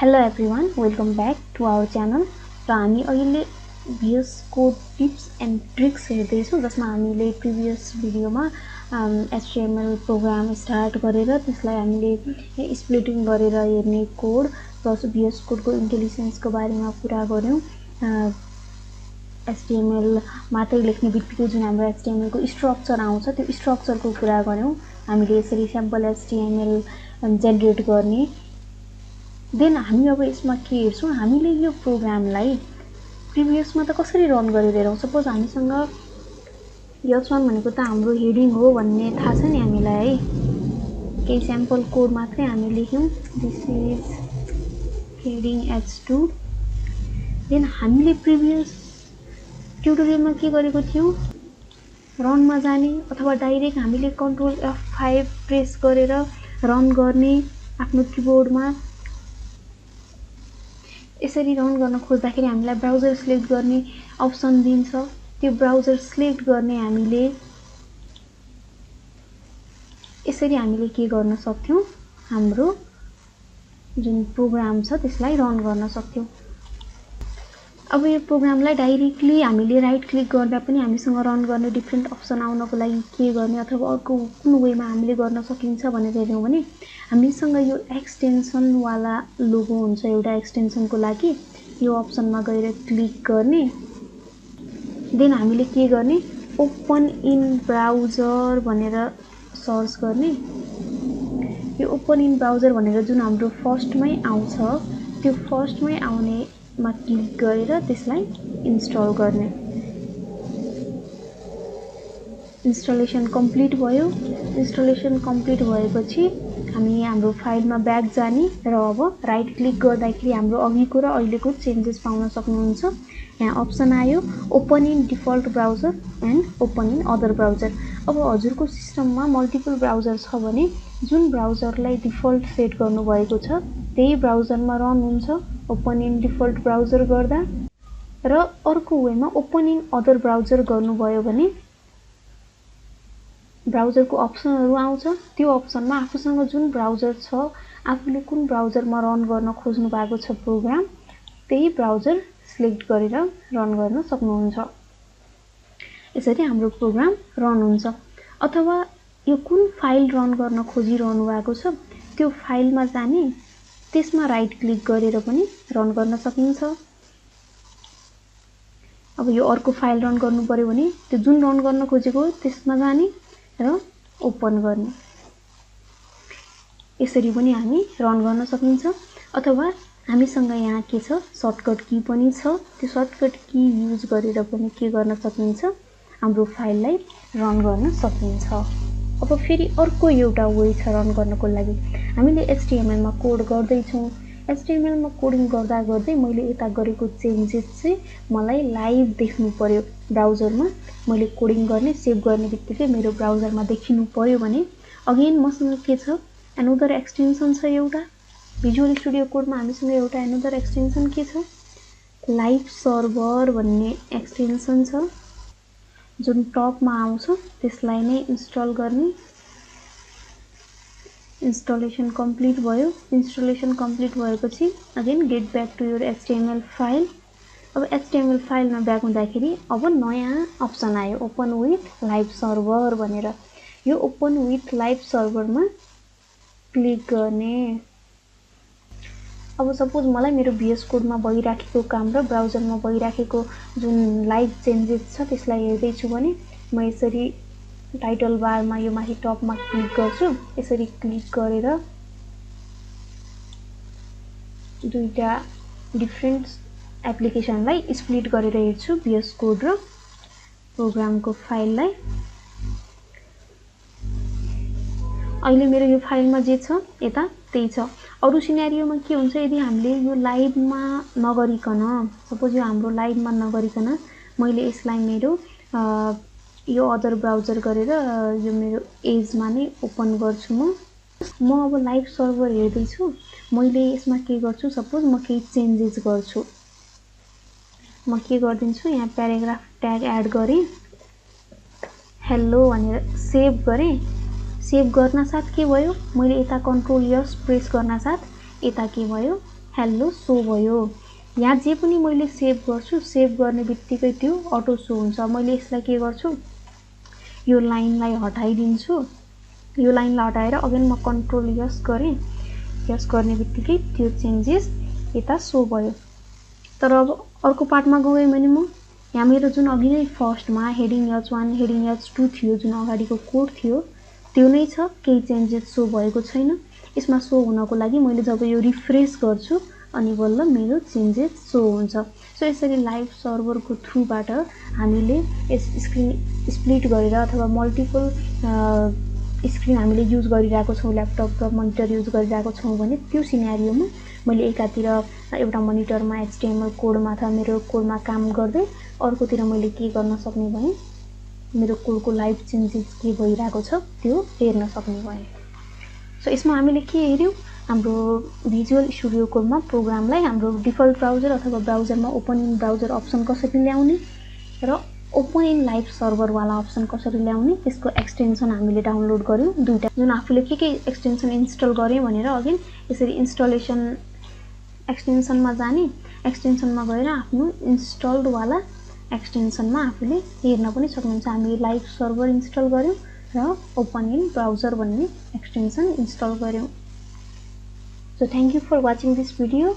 Hello everyone, welcome back to our channel. र हामी अहिले VS Code tips and tricks हेर्दैछौँ जसमा हामीले प्रिभियस भिडियोमा HTML प्रोग्राम स्टार्ट गरेर त्यसलाई हामीले स्प्लिटिङ गरेर हेर्ने कोड प्लस VS Code को इन्टेलिजेन्स को बारेमा कुरा गर्यौं। HTML मात्रै लेख्ने बित्तिकै जुन हाम्रो HTML को स्ट्रक्चर आउँछ त्यो स्ट्रक्चर को कुरा गर्यौं। हामीले यसरी स्याम्पल HTML जेनेरेट गर्ने। देन हामी अब यसमा के हेर्छौं, हामीले यो प्रोग्रामलाई प्रिभियसमा त कसरी रन गरिरहेछौं। सपोज हामीसँग h1 भनेको त हाम्रो हेडिङ हो भन्ने थाहा छ नि हामीलाई है। केही स्याम्पल कोड मात्रै हामी लेख्यौं, this is heading h2। Then हामीले प्रिभियस ट्युटोरियलमा के गरेको थियौं, रनमा जाने अथवा डाइरेक्ट हामीले कन्ट्रोल F5 प्रेस गरेर रन गर्ने आफ्नो किबोर्डमा। यसरी रन गर्न खोज्दाखेरि हामीलाई ब्राउजर सिलेक्ट गर्ने अप्सन दिन्छ। त्यो ब्राउजर सिलेक्ट गर्ने हामीले यसरी हामीले के गर्न सक्थ्यौं, हाम्रो जुन प्रोग्राम छ त्यसलाई रन गर्न सक्थ्यौं। अब यो प्रोग्रामलाई डाइरेक्टली हामीले राइट क्लिक गर्दा पनि हामीसँग रन गर्ने डिफरेन्ट अप्सन आउनको लागि के गर्ने अथवा अर्को कुन वेमा हामीले गर्न सकिन्छ भनेर हेर्यौं भने हामीसँग यो एक्सटेन्सन वाला लोगो हुन्छ एउटा एक्सटेन्सनको लागि। यो अप्सनमा गएर क्लिक गर्ने। देन हामीले के गर्ने, ओपन इन ब्राउजर भनेर सर्च गर्ने। यो ओपन इन ब्राउजर भनेर जुन हाम्रो फर्स्टमै आउँछ त्यो फर्स्टमै आउनेमा क्लिक गरेर त्यसलाई इन्स्टल गर्ने। इन्स्टलेसन कम्प्लिट भयो। इन्स्टलेसन कम्प्लिट भएपछि हामी हाम्रो फाइलमा ब्याक जाने र अब राइट क्लिक गर्दाखेरि हाम्रो अघिको र अहिलेको चेन्जेस पाउन सक्नुहुन्छ। यहाँ अप्सन आयो open in default browser and open in other browser. अब हजुरको सिस्टममा मल्टिपल ब्राउजर छ भने जुन ब्राउजरलाई डिफल्ट सेट गर्नु भएको छ त्यही ब्राउजरमा रन हुन्छ ओपन इन डिफल्ट ब्राउजर गर्दा। र अर्को वेमा ओपन इन अदर ब्राउजर गर्नुभयो भने ब्राउजरको अप्सनहरु आउँछ। त्यो अप्सनमा आफूसँग जुन ब्राउजर छ, आफूले कुन ब्राउजरमा रन गर्न खोज्नु भएको छ प्रोग्राम, त्यही ब्राउजर सिलेक्ट गरेर रन गर्न सक्नुहुन्छ। यसरी हाम्रो प्रोग्राम रन हुन्छ। अथवा यो कुन फाइल रन गर्न खोजिरहनु भएको छ त्यो फाइलमा जाने, त्यसमा राइट क्लिक गरेर पनि रन गर्न सकिन्छ। अब यो अर्को फाइल रन गर्नु पर्यो भने त्यो जुन रन गर्न खोजेको त्यसमा जाने र ओपन गर्ने। यसरी पनि हामी रन गर्न सकिन्छ। अथवा हामीसँग यहाँ के छ, सर्टकट की पनि छ। त्यो सर्टकट की युज गरेर पनि के गर्न सकिन्छ, हाम्रो फाइललाई रन गर्न सकिन्छ। अब फेरि अर्को एउटा वे छ रन गर्नको लागि। हामीले HTML मा कोड गर्दै छौं। HTML मा कोडिङ गर्दा गर्दै मैले यता गरेको चेन्जेस चाहिँ मलाई लाइभ देख्नु पर्यो ब्राउजरमा। मैले कोडिङ गर्ने सेभ गर्ने बित्तिकै मेरो ब्राउजरमा देखिनु पर्यो भने अगेन मसँग के छ, एनोदर एक्सटेन्सन छ एउटा। भिजुअल स्टुडियो कोडमा हामीसँग एउटा एनोदर एक्सटेन्सन के छ, लाइभ सर्भर भन्ने एक्सटेन्सन छ जुन टपमा आउँछ। त्यसलाई नै इन्स्टल गर्ने। इन्स्टलेसन कम्प्लिट भयो। इन्स्टलेसन कम्प्लिट भएपछि again get back to your HTML file. अब HTML फाइलमा ब्याक हुँदाखेरि अब नयाँ अप्सन आयो ओपन विथ लाइभ सर्भर भनेर। यो ओपन विथ लाइभ सर्भरमा क्लिक गर्ने। अब सपोज मलाई मेरो VS कोडमा भइराखेको काम र ब्राउजरमा भइराखेको जुन लाइभ चेन्जेस छ त्यसलाई हेर्दै छु भने म यसरी टाइटल बारमा यो माथि टपमा क्लिक गर्छु। यसरी क्लिक गरेर दुईटा डिफरेन्ट एप्लिकेसनलाई स्प्लिट गरेर हेर्छु, VS कोड र प्रोग्रामको फाइललाई। अहिले मेरो यो फाइलमा जे छ यता त्यही छ। अरु सिनेरियोमा के हुन्छ, यदि हामीले यो लाइभमा नगरिकन, सपोज यो हाम्रो लाइभमा नगरिकन मैले यसलाई मेरो यो अदर ब्राउजर गरेर यो मेरो एजमा नै ओपन गर्छु। म अब लाइभ सर्भर हेर्दै छु। मैले यसमा के गर्छु, सपोज म केही चेन्जेस गर्छु। म के गर्दिन्छु, यहाँ प्याराग्राफ ट्याग एड गरे, हेलो भनेर सेभ गरे। सेभ गर्न साथ के भयो, मैले यता कन्ट्रोल S प्रेस गर्न साथ यता के भयो, हेलो सो भयो। यहाँ जे पनि मैले सेभ गर्छु, सेभ गर्ने बित्तिकै त्यो अटो सो हुन्छ। मैले यसलाई के गर्छु, यो लाइनलाई हटाइदिन्छु। यो लाइनलाई हटाएर अगेन म कन्ट्रोल यस गरेँ। यस गर्ने बित्तिकै त्यो चेन्जेस यता सो भयो। तर अब अर्को पार्टमा गएँ भने म यहाँ मेरो जुन अघि नै फर्स्टमा हेडिङ H1 हेडिङ H2 थियो, जुन अगाडिको कोड थियो त्यो नै छ, केही चेन्जेस सो भएको छैन। यसमा सो हुनको लागि मैले जब यो रिफ्रेस गर्छु अनि बल्ल मेरो चेन्जेस सो हुन्छ। सो यसरी लाइभ सर्भरको थ्रुबाट हामीले यस स्क्रिन स्प्लिट गरेर अथवा मल्टिपल स्क्रिन हामीले युज गरिरहेको छौँ, ल्यापटप र मोनिटर युज गरिरहेको छौँ भने त्यो सिनेरियोमा मैले एकातिर एउटा मोनिटरमा HTML कोडमा अथवा मेरो कोडमा काम गर्दै अर्कोतिर मैले के गर्न सक्ने भने मेरो कोडको लाइभ चेन्जेस के भइरहेको छ त्यो हेर्न सक्ने भएँ। सो यसमा हामीले के हेर्यौँ, हाम्रो भिजुअल स्टुडियो कोडमा प्रोग्रामलाई हाम्रो डिफल्ट ब्राउजर अथवा ब्राउजरमा ओपन इन ब्राउजर अप्सन कसरी ल्याउने र ओपन इन लाइभ सर्भरवाला अप्सन कसरी ल्याउने, त्यसको एक्सटेन्सन हामीले डाउनलोड गर्यौँ दुईटा। जुन आफूले के एक्सटेन्सन इन्स्टल गरेँ भनेर अगेन यसरी इन्स्टलेसन एक्सटेन्सनमा जाने, एक्सटेन्सनमा गएर आफ्नो इन्स्टल्डवाला एक्सटेन्सनमा आफूले हेर्न पनि सक्नुहुन्छ। हामी लाइभ सर्भर इन्स्टल गर्यौँ र ओपन इन ब्राउजर भन्ने एक्सटेन्सन इन्स्टल गर्यौँ। So thank you for watching this video.